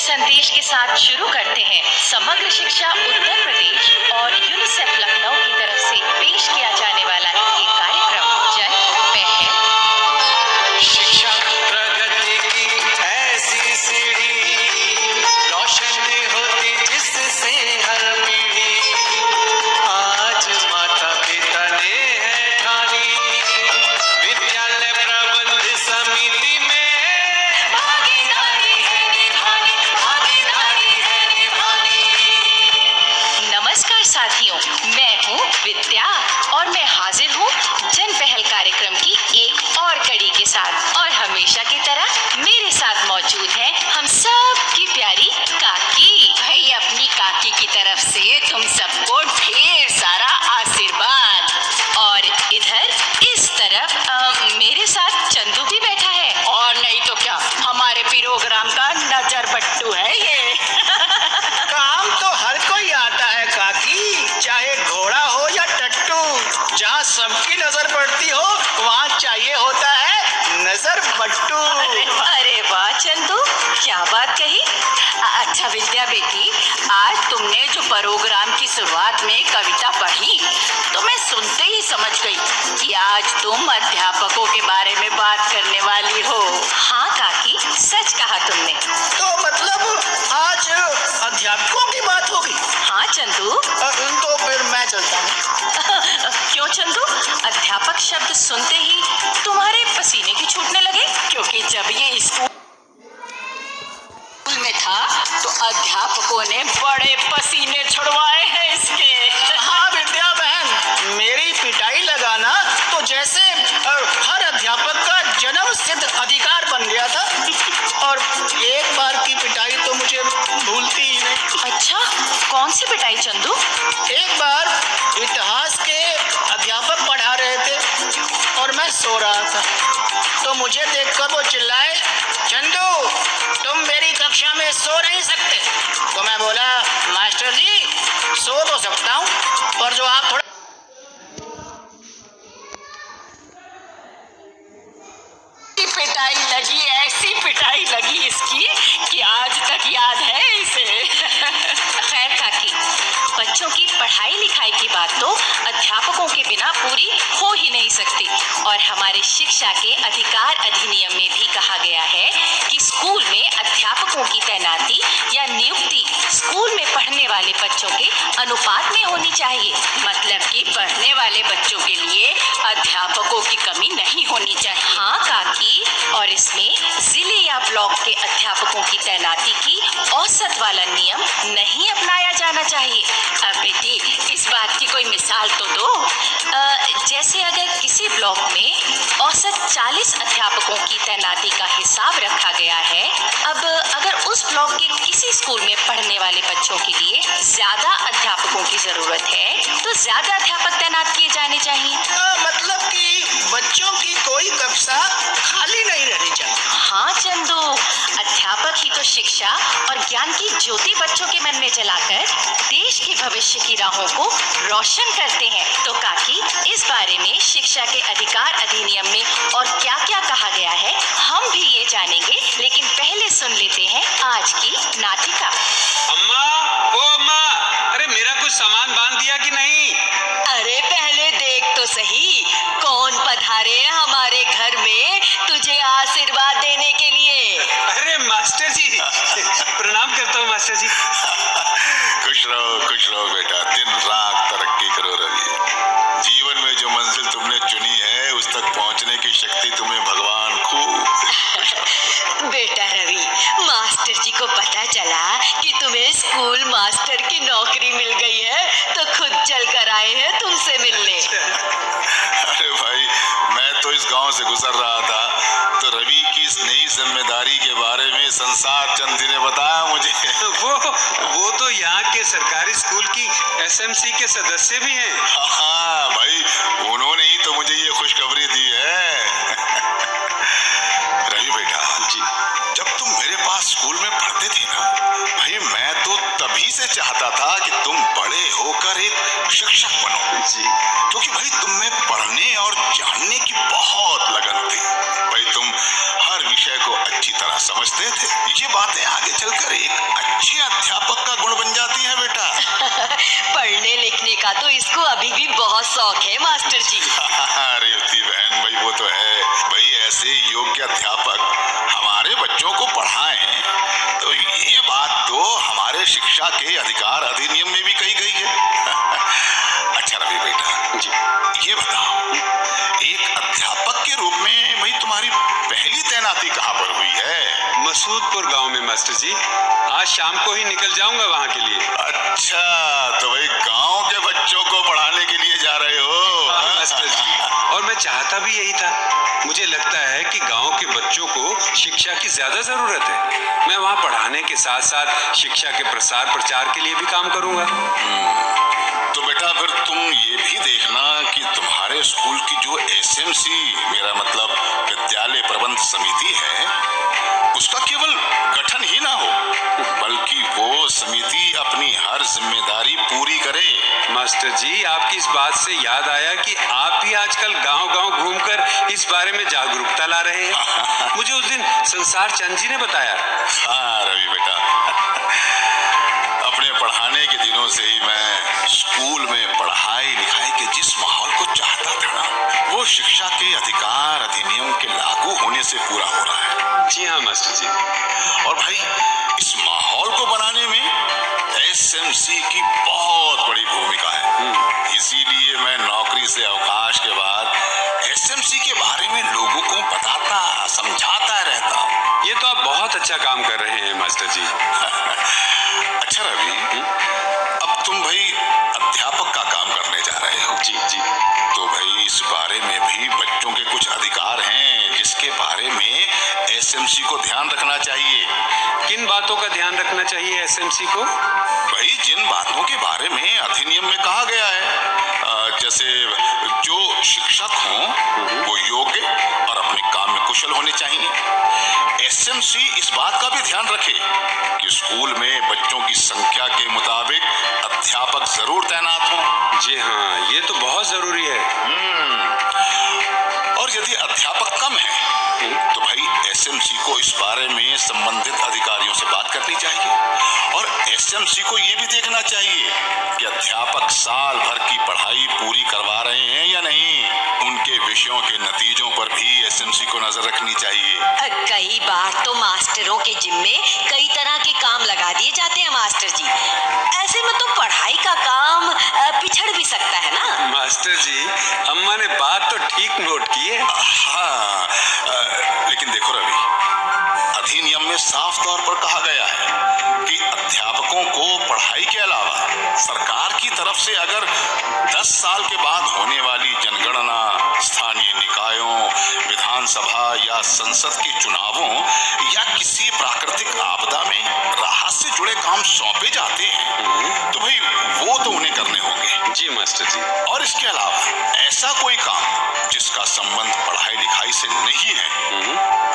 संदेश के साथ शुरू करते हैं समग्र शिक्षा उत्तर प्रदेश और यूनिसेफ लखनऊ की तरफ से पेश किया जाने वाला ये कार्यक्रम जन पहल। शिक्षा प्रगति की ऐसी सीढ़ी रोशन होती जिससे हर पीढ़ी। आज माता पिता ने है ठानी विद्यालय प्रबंध समिति में नमस्कार साथियों, मैं हूँ विद्या और मैं हाजिर हूँ जन पहल कार्यक्रम की एक और कड़ी के साथ। और हमेशा की तरह मेरे साथ मौजूद है हम सब की प्यारी काकी। भाई अपनी काकी की तरफ से तुम सबको ढेर सारा आशीर्वाद। और इधर इस तरफ मेरे साथ चंदू भी बैठा है। और नहीं तो क्या, हमारे प्रोग्राम का नजर बट्टू है ये। काम तो हर कोई आता है काकी, चाहे घोड़ा हो या टट्टू। जहाँ सबकी नजर पड़ती हो वहाँ चाहिए होता है नजर बट्टू। अरे वाह चंदू, क्या बात कही। अच्छा विद्या बेटी, आज तुमने जो प्रोग्राम की शुरुआत में कविता पढ़ी तो मैं सुनते ही समझ गई कि आज तुम अध्यापकों के बारे में बात करने वाली हो। हाँ काकी, सच कहा तुमने। तो मतलब आज अध्यापकों की बात होगी। हाँ चंदू। तो फिर मैं चलता हूँ। क्यों चंदू, अध्यापक शब्द सुनते ही तुम्हारे पसीने की छूटने लगे? क्योंकि जब ये स्कूल में था तो अध्यापकों ने बड़े पसीने छुड़वाए हैं इसके। हाँ विद्या बहन, मेरी पिटाई लगाना तो जैसे हर अध्यापक का जन्म सिद्ध अधिकार बन गया था। और एक बार की पिटाई तो मुझे भूलती ही नहीं। अच्छा, कौन सी पिटाई चंदू? एक बार इतिहास के अध्यापक पढ़ा रहे थे और मैं सो रहा था, तो मुझे देखकर वो चिल्लाए, चंदू तुम मेरी कक्षा में सो नहीं सकते। तो मैं बोला, मास्टर जी सो तो सकता हूँ, पर जो आप थोड़ा पिटाई लगी, ऐसी पिटाई लगी इसकी कि आज तक याद है इसे। खैर काकी, बच्चों की पढ़ाई लिखाई की बात तो अध्यापकों के बिना पूरी हो ही नहीं सकती। और हमारे शिक्षा के अधिकार अधिनियम में भी कहा गया है कि स्कूल में अध्यापकों की तैनाती या नियुक्ति स्कूल में पढ़ने वाले बच्चों के अनुपात में होनी चाहिए। मतलब कि पढ़ने वाले बच्चों के लिए अध्यापकों की कमी नहीं होनी चाहिए। हाँ काकी, और इसमें जिले या ब्लॉक के अध्यापकों की तैनाती की औसत वाला नियम नहीं अपनाया जाना चाहिए। अब बेटी इस बात की कोई मिसाल तो दो। जैसे अगर किसी ब्लॉक में औसत 40 अध्यापकों की तैनाती का हिसाब रखा गया है, अब अगर उस ब्लॉक के किसी स्कूल में पढ़ने वाले बच्चों के लिए ज्यादा अध्यापकों की जरूरत है तो ज्यादा अध्यापक तैनात किए जाने चाहिए। मतलब कि बच्चों की कोई कक्षा खाली नहीं रहनी चाहिए। हाँ चंदू, अध्यापक ही तो शिक्षा और ज्ञान की ज्योति बच्चों के मन में जलाकर देश के भविष्य की राहों को रोशन करते हैं। तो काकी, इस बारे में शिक्षा के अधिकार अधिनियम में और क्या क्या कहा गया है हम भी ये जानेंगे, लेकिन पहले सुन लेते हैं आज की नाटिका। अम्मा, ओ अम्मा, अरे मेरा कुछ सामान बांध दिया कि नहीं? अरे पहले देख तो सही कौन पधारे हैं हमारे घर में तुझे आशीर्वाद देने के लिए। अरे मास्टर जी, प्रणाम करता हूँ मास्टर जी। खुश रहो बेटा, दिन रात तरक्की करो रवि। जीवन में जो मंजिल तुमने चुनी है उस तक पहुंचने की शक्ति तुम्हें भगवान खूब। बेटा रवि, मास्टर जी को पता चला कि तुम्हें स्कूल मास्टर की नौकरी मिल गई है तो खुद चल कर आए हैं तुमसे मिलने। अरे भाई, मैं तो इस गांव से गुजर रहा था तो रवि की इस नई जिम्मेदारी के बारे में संसार चंद जी ने बताया मुझे। वो तो यहाँ के सरकारी स्कूल की एसएमसी के सदस्य भी हैं। हाँ भाई, उन्होंने ही तो मुझे ये खुशखबरी दी है। रवि बेटा जी, जब तुम मेरे पास स्कूल में पढ़ते थे ना भाई, मैं तो तभी से चाहता था कि तुम बड़े होकर एक शिक्षक बनो जी, क्योंकि भाई तुम में पढ़ने और जानने की बहुत लगन थी। भाई तुम हर विषय को अच्छी तरह समझते थे। ये बातें आगे चलकर एक है मास्टर जी। अरे युवती बहन, भाई वो तो है भाई, ऐसे योग्य अध्यापक हमारे बच्चों को पढ़ाएं तो ये बात तो हमारे शिक्षा के अधिकार अधिनियम में भी कही गई है। अच्छा रवि बेटा जी, ये बताओ, एक अध्यापक के रूप में भाई तुम्हारी पहली तैनाती कहाँ पर हुई है? मसूदपुर गांव में मास्टर जी। आज शाम को ही निकल जाऊंगा वहां के लिए। अच्छा, तो भाई गांव के बच्चों को पढ़ाने के लिए जा रहे हो? हाँ, मास्टर जी, और मैं चाहता भी यही था। मुझे लगता है कि गांव के बच्चों को शिक्षा की ज्यादा जरूरत है। मैं वहां पढ़ाने के साथ साथ शिक्षा के प्रसार प्रचार के लिए भी काम करूंगा। तो बेटा फिर तुम ये भी देखना कि तुम्हारे स्कूल की जो एसएमसी, मेरा मतलब विद्यालय प्रबंध समिति है, उसका केवल गठन ही ना हो, बल्कि वो समिति अपनी हर जिम्मेदारी पूरी करे। मास्टर जी, आपकी इस बात से याद आया कि आप भी आजकल गांव-गांव घूमकर इस बारे में जागरूकता ला रहे हैं। मुझे उस दिन संसार चंद जी ने बताया। हाँ रवि बेटा, अपने पढ़ाने के दिनों से ही मैं स्कूल में पढ़ाई लिखाई के जिस माहौल को चाहता था ना, वो शिक्षा के अधिकार अधिनियम के लागू होने से पूरा हो रहा है। जी हाँ मास्टर जी। और भाई इस माहौल को बनाने में एसएमसी की बहुत बड़ी भूमिका है। इसीलिए मैं नौकरी से अवकाश के बाद एसएमसी के बारे में लोगों को बताता समझाता रहता हूँ। ये तो आप बहुत अच्छा काम कर रहे हैं मास्टर जी। अच्छा रवि, अब तुम भाई अध्यापक का काम करने जा रहे हो। जी जी। तो भाई इस बारे में भी बच्चों के कुछ अधिकार हैं जिसके बारे में एसएमसी को ध्यान रखना चाहिए। किन बातों का ध्यान रखना चाहिए एसएमसी को? भाई जिन बातों के बारे में अधिनियम में कहा गया है, जैसे जो शिक्षक हों वो योग्य और अपने काम में कुशल होने चाहिए। एसएमसी इस बात का भी ध्यान रखे कि स्कूल में बच्चों की संख्या के मुताबिक अध्यापक जरूर तैनात हों। जी हाँ, ये तो बहुत जरूरी है। और यदि अध्यापक कम है तो भाई एसएमसी को इस बारे में संबंधित अधिकारियों से बात करनी चाहिए। और एसएमसी को ये भी देखना चाहिए कि अध्यापक साल भर की पढ़ाई पूरी करवा रहे हैं या नहीं। उनके विषयों के नतीजों पर भी एसएमसी को नजर रखनी चाहिए। कई बार तो मास्टरों के जिम्मे कई तरह के काम लगा दिए जाते हैं मास्टर जी। ऐसे में तो पढ़ाई का काम पिछड़ भी सकता है ना। मास्टर जी, अम्मा ने बात तो ठीक नोट की है। हाँ, लेकिन देखो रवि, अधिनियम में साफ तौर पर कहा गया है कि अध्यापकों को पढ़ाई के अलावा सरकार की तरफ से अगर 10 साल के बाद होने वाली जनगणना, स्थानीय निकायों, विधानसभा या संसद के चुनावों या किसी प्राकृतिक आपदा में राहत से जुड़े काम सौंपे जाते हैं तो भाई वो तो उन्हें करने होंगे। जी मास्टर जी। और इसके अलावा ऐसा कोई काम जिसका संबंध पढ़ाई लिखाई से नहीं है,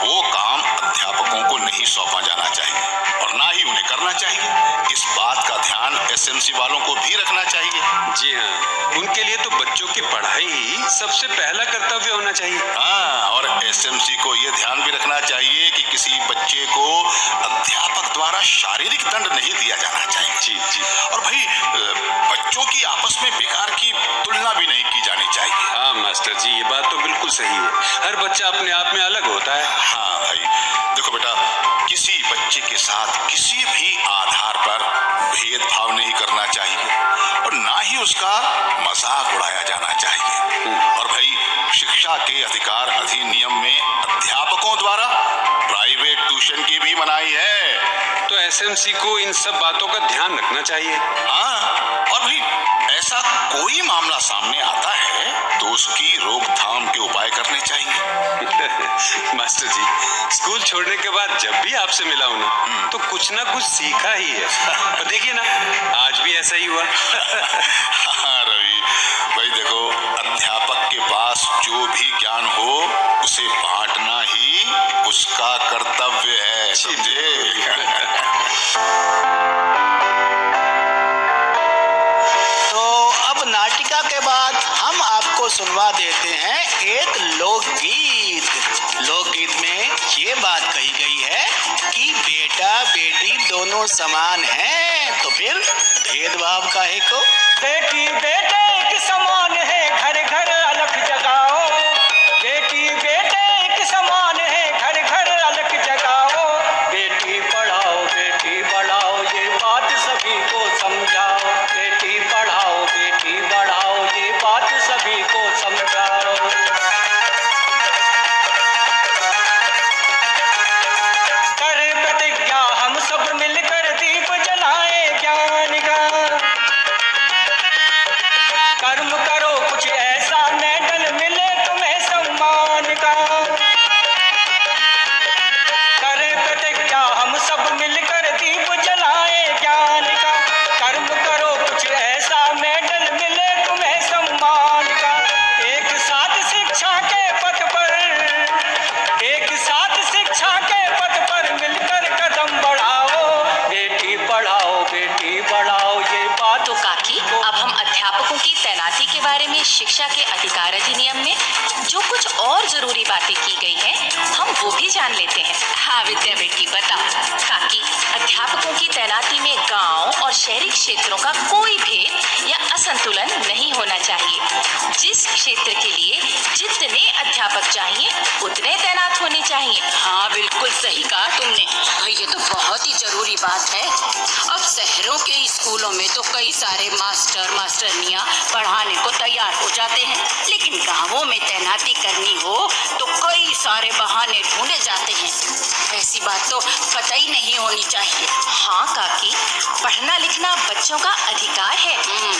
वो काम अध्यापकों को नहीं सौंपा जाना चाहिए और ना ही उन्हें करना चाहिए। इस बात का ध्यान एसएमसी वालों को भी रखना चाहिए। जी हाँ, उनके लिए तो बच्चों की पढ़ाई ही सबसे पहला कर्तव्य होना चाहिए। हाँ, और एसएमसी को ये ध्यान भी रखना चाहिए कि किसी बच्चे को अध्यापक द्वारा शारीरिक दंड नहीं दिया जाना चाहिए। जी जी। और भाई बच्चों की आपस में बेकार की तुलना भी नहीं की जानी चाहिए। हाँ मास्टर जी, ये बात तो बिल्कुल सही है। हर बच्चा अपने आप में अलग होता है। हाँ भाई, देखो बेटा, किसी बच्चे के साथ किसी भी आधार पर भेदभाव नहीं करना चाहिए और ना ही उसका मजाक उड़ाया जाना चाहिए। और भाई शिक्षा के अधिकार अधिनियम में अध्यापकों द्वारा प्राइवेट ट्यूशन की भी मनाही है। तो एसएमसी को इन सब बातों का ध्यान रखना चाहिए। हाँ, और भाई ऐसा कोई मामला सामने आता है तो उसकी रोकथाम के उपाय करने चाहिए। मास्टर जी, स्कूल छोड़ने के बाद जब भी आपसे मिला हूं ना तो कुछ ना कुछ सीखा ही है। और देखिए ना, आज भी ऐसा ही हुआ। हाँ रवि भाई, देखो अध्यापक के पास जो भी ज्ञान हो उसे बांटना ही उसका कर्तव्य है, समझे? तो अब नाटिका के बाद हम आपको सुनवा देते हैं एक लोकगीत। लोकगीत में ये बात कही गई है कि बेटा बेटी दोनों समान हैं तो फिर भेदभाव काहे को? बेटी बेटे एक समान है, घर घर अलग जगाओ। बेटी बेटे एक समान है, घर घर अलग जगाओ। बेटी पढ़ाओ बेटी बढ़ाओ, ये बात सभी को समझाओ। बेटी पढ़ाओ बेटी बढ़ाओ, ये बात सभी को समझाओ। करे प्रतिज्ञा हम सब मिलकर दीप जलाए ज्ञान का। कर्म करो कुछ ऐसा, मेडल मिले तुम्हें सम्मान का। करें प्रतिज्ञा हम सब मिलकर दीप जलाए ज्ञान का। कर्म करो कुछ ऐसा, मेडल मिले तुम्हें सम्मान का। एक साथ शिक्षा के पथ पर, एक साथ शिक्षा के पथ पर मिलकर कदम बढ़ाओ। बेटी पढ़ाओ बेटी बढ़ाओ, ये बात तो काकी, अब हम अध्यापकों की तैनाती के बारे में शिक्षा के अधिकार अधिनियम में जो कुछ और जरूरी बातें की गई हैं, हम वो भी जान लेते हैं। हाँ विद्या बेटी बताओ। काकी, अध्यापकों की तैनाती में गांव और शहरी क्षेत्रों का कोई भेद या असंतुलन नहीं होना चाहिए। जिस क्षेत्र के लिए जितने अध्यापक चाहिए उतने तैनात होने चाहिए। हाँ बिल्कुल सही कहा तुमने। ये तो बहुत ही जरूरी बात है। अब शहरों के स्कूलों में तो कई सारे मास्टर मास्टरनियाँ पढ़ाने को तैयार हो जाते हैं, लेकिन गांवों में तैनाती करनी हो तो कई सारे बहाने ढूंढे जाते हैं। ऐसी बात तो कतई नहीं होनी चाहिए। हाँ काकी, पढ़ना लिखना बच्चों का अधिकार है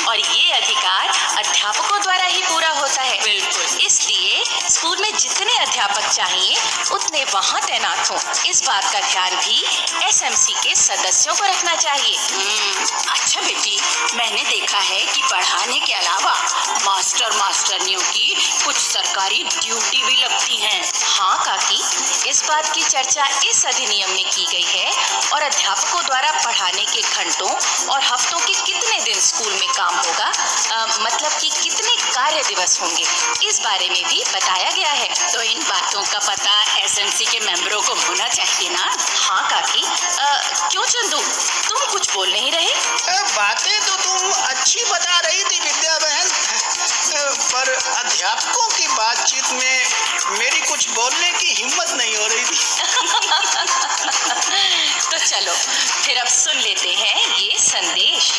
और ये अधिकार अध्यापकों द्वारा ही पूरा होता है। बिल्कुल। इसलिए स्कूल में जितने अध्यापक चाहिए उतने वहाँ तैनात हों। इस बात का ध्यान भी एसएमसी के सदस्यों को रखना चाहिए। अच्छा बेटी, मैंने देखा है कि पढ़ाने के अलावा मास्टर मास्टरनियों की कुछ सरकारी ड्यूटी भी लगती हैं। हाँ काकी, इस बात की चर्चा इस अधिनियम में की गई है और अध्यापकों द्वारा पढ़ाने के घंटों और हफ्तों के कितने दिन स्कूल में काम होगा, मतलब कि कितने कार्य दिवस होंगे, इस बारे में भी बताया गया है। तो इन बातों का पता एसएमसी के मेंबरों को होना चाहिए ना? हाँ काकी, क्यों चंदू, तुम कुछ बोल नहीं रहे? बातें तो तुम अच्छी बता रही थी विद्या बहन, पर अध्यापकों की बातचीत में मेरी कुछ बोलने की हिम्मत नहीं हो रही थी। तो चलो फिर अब सुन लेते हैं ये संदेश।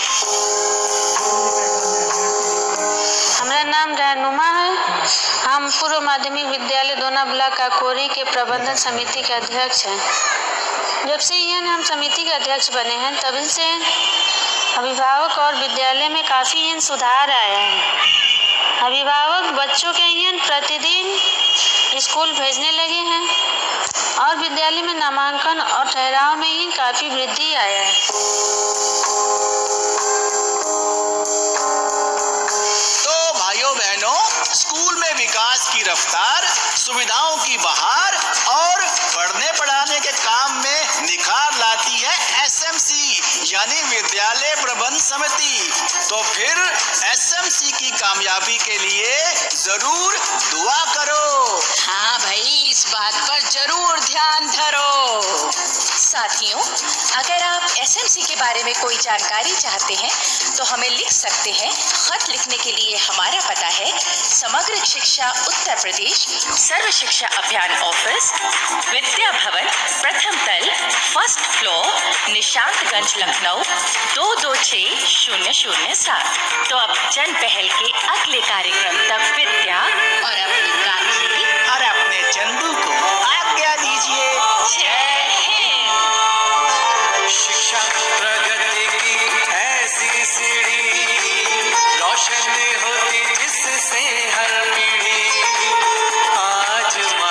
हमारा नाम रहनुमा है। हम पूर्व माध्यमिक विद्यालय दोना ब्लॉक काकोरी के प्रबंधन समिति के अध्यक्ष हैं। जब से हम समिति के अध्यक्ष बने हैं तभी से अभिभावक और विद्यालय में काफ़ी सुधार आया है। अभिभावक बच्चों के प्रतिदिन स्कूल भेजने लगे हैं और विद्यालय में नामांकन और ठहराव में काफ़ी वृद्धि आया है। तो भाइयों बहनों, स्कूल में विकास की रफ्तार, सुविधाओं की बहार और पढ़ने पढ़ाने के काम में निखार लाती है एसएमसी यानी विद्यालय प्रबंध समिति। तो फिर एसएमसी की कामयाबी के लिए जरूर दुआ करो। हाँ भाई, इस बात पर जरूर ध्यान धरो। साथियों, अगर आप एसएमसी के बारे में कोई जानकारी चाहते हैं तो हमें लिख सकते हैं। खत लिखने के लिए हमारा पता है समग्र शिक्षा उत्तर प्रदेश, सर्व शिक्षा अभियान ऑफिस, विद्या भवन, प्रथम तल, फर्स्ट फ्लोर, निशांतगंज, लखनऊ 226007। तो अब जन पहल के अगले कार्यक्रम तक विद्या और अपनी